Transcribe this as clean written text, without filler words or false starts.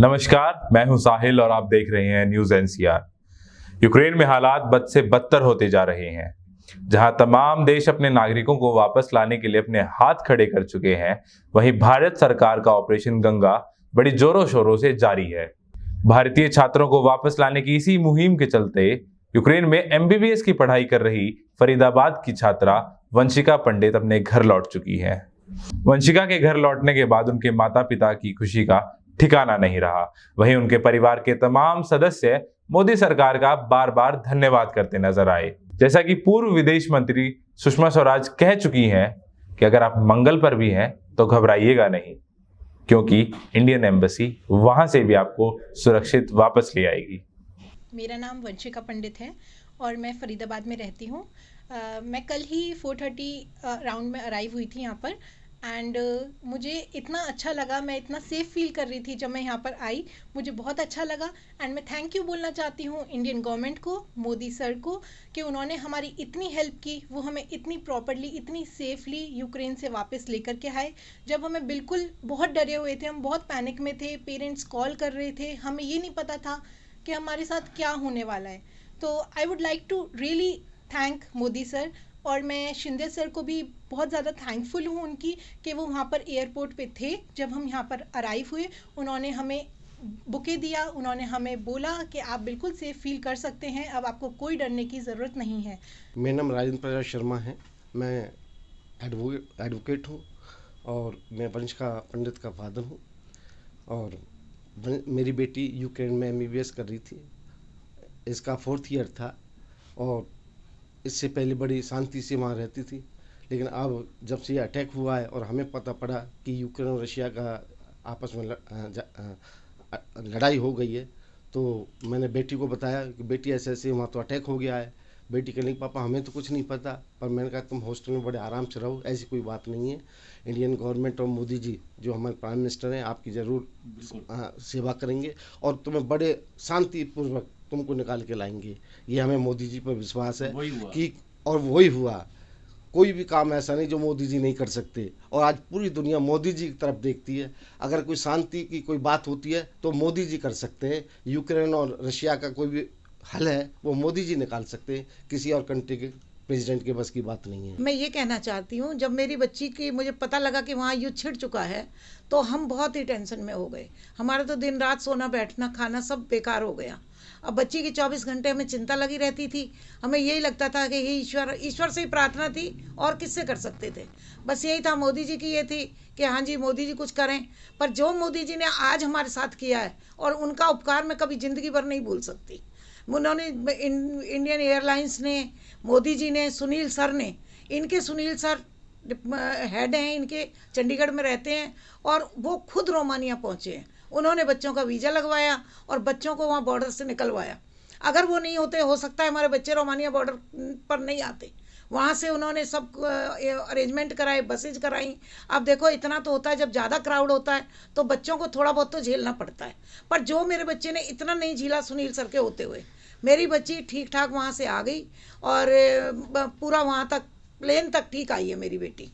नमस्कार, मैं हूं साहिल और आप देख रहे हैं न्यूज एनसीआर। यूक्रेन में हालात बद से बदतर होते जा रहे हैं। जहां तमाम देश अपने नागरिकों को वापस लाने के लिए अपने हाथ खड़े कर चुके हैं, वहीं भारत सरकार का ऑपरेशन गंगा बड़ी जोरों शोरों से जारी है। भारतीय छात्रों को वापस लाने की इसी मुहिम के चलते यूक्रेन में एमबीबीएस की पढ़ाई कर रही फरीदाबाद की छात्रा वंशिका पंडित अपने घर लौट चुकी है। वंशिका के घर लौटने के बाद उनके माता पिता की खुशी का ठिकाना नहीं रहा। वहीं उनके परिवार के तमाम सदस्य मोदी सरकार का बार बार धन्यवाद करते नजर आए। जैसा कि पूर्व विदेश मंत्री सुषमा स्वराज कह चुकी हैं कि अगर आप मंगल पर भी हैं तो घबराइएगा नहीं, क्योंकि इंडियन एम्बेसी वहां से भी आपको सुरक्षित वापस ले आएगी। मेरा नाम वंशिका पंडित है और मैं फरीदाबाद में रहती हूँ। मैं कल ही 4:30 राउंड में अराइव हुई थी यहाँ पर एंड मुझे इतना अच्छा लगा, मैं इतना सेफ़ फील कर रही थी जब मैं यहाँ पर आई। मुझे बहुत अच्छा लगा एंड मैं थैंक यू बोलना चाहती हूँ इंडियन गवर्नमेंट को, मोदी सर को, कि उन्होंने हमारी इतनी हेल्प की। वो हमें इतनी प्रॉपरली, इतनी सेफली यूक्रेन से वापस लेकर के आए जब हमें बिल्कुल बहुत डरे हुए थे, हम बहुत पैनिक में थे। पेरेंट्स कॉल कर रहे थे, हमें ये नहीं पता था कि हमारे साथ क्या होने वाला है। तो I would like to really thank Modi sir, और मैं शिंदे सर को भी बहुत ज़्यादा थैंकफुल हूँ उनकी कि वो वहाँ पर एयरपोर्ट पे थे जब हम यहाँ पर अराइव हुए। उन्होंने हमें बुके दिया, उन्होंने हमें बोला कि आप बिल्कुल सेफ फील कर सकते हैं, अब आपको कोई डरने की ज़रूरत नहीं है। मेरा नाम राजेंद्र प्रसाद शर्मा है। मैं एडवोकेट हूँ और मैं वंशिका पंडित का फादर हूँ। और मेरी बेटी यूक्रेन में एमबीबीएस कर रही थी, इसका 4th ईयर था और इससे पहले बड़ी शांति से वहाँ रहती थी। लेकिन अब जब से ये अटैक हुआ है और हमें पता पड़ा कि यूक्रेन और रशिया का आपस में लड़ाई हो गई है, तो मैंने बेटी को बताया कि बेटी ऐसे ऐसे वहाँ तो अटैक हो गया है। बेटी कहने कि पापा हमें तो कुछ नहीं पता, पर मैंने कहा तुम हॉस्टल में बड़े आराम से रहो, ऐसी कोई बात नहीं है। इंडियन गवर्नमेंट और मोदी जी जो हमारे प्राइम मिनिस्टर हैं आपकी ज़रूर सेवा करेंगे और तुम्हें बड़े शांतिपूर्वक तुमको निकाल के लाएंगे। ये हमें मोदी जी पर विश्वास है कि, और वही हुआ। कोई भी काम ऐसा नहीं जो मोदी जी नहीं कर सकते, और आज पूरी दुनिया मोदी जी की तरफ देखती है। अगर कोई शांति की कोई बात होती है तो मोदी जी कर सकते हैं। यूक्रेन और रशिया का कोई भी हल है वो मोदी जी निकाल सकते हैं, किसी और कंट्री के प्रेसिडेंट के बस की बात नहीं है। मैं ये कहना चाहती हूँ, जब मेरी बच्ची की मुझे पता लगा कि वहाँ युद्ध छिड़ चुका है तो हम बहुत ही टेंशन में हो गए। हमारा तो दिन रात सोना बैठना खाना सब बेकार हो गया। अब बच्ची की 24 घंटे हमें चिंता लगी रहती थी। हमें यही लगता था कि ये ईश्वर से ही प्रार्थना थी और किससे कर सकते थे। बस यही था, मोदी जी की ये थी कि हाँ जी मोदी जी कुछ करें। पर जो मोदी जी ने आज हमारे साथ किया है और उनका उपकार मैं कभी ज़िंदगी भर नहीं भूल सकती। उन्होंने इंडियन एयरलाइंस ने, मोदी जी ने, सुनील सर ने, इनके सुनील सर हेड हैं इनके, चंडीगढ़ में रहते हैं और वो खुद रोमानिया पहुँचे हैं। उन्होंने बच्चों का वीज़ा लगवाया और बच्चों को वहाँ बॉर्डर से निकलवाया। अगर वो नहीं होते, हो सकता है हमारे बच्चे रोमानिया बॉर्डर पर नहीं आते। वहाँ से उन्होंने सब अरेंजमेंट कराए, बसेज कराई। अब देखो इतना तो होता है, जब ज़्यादा क्राउड होता है तो बच्चों को थोड़ा बहुत तो झेलना पड़ता है, पर जो मेरे बच्चे ने इतना नहीं झेला सुनील सर के होते हुए। मेरी बच्ची ठीक ठाक वहाँ से आ गई और पूरा वहाँ तक, प्लेन तक ठीक आई है मेरी बेटी।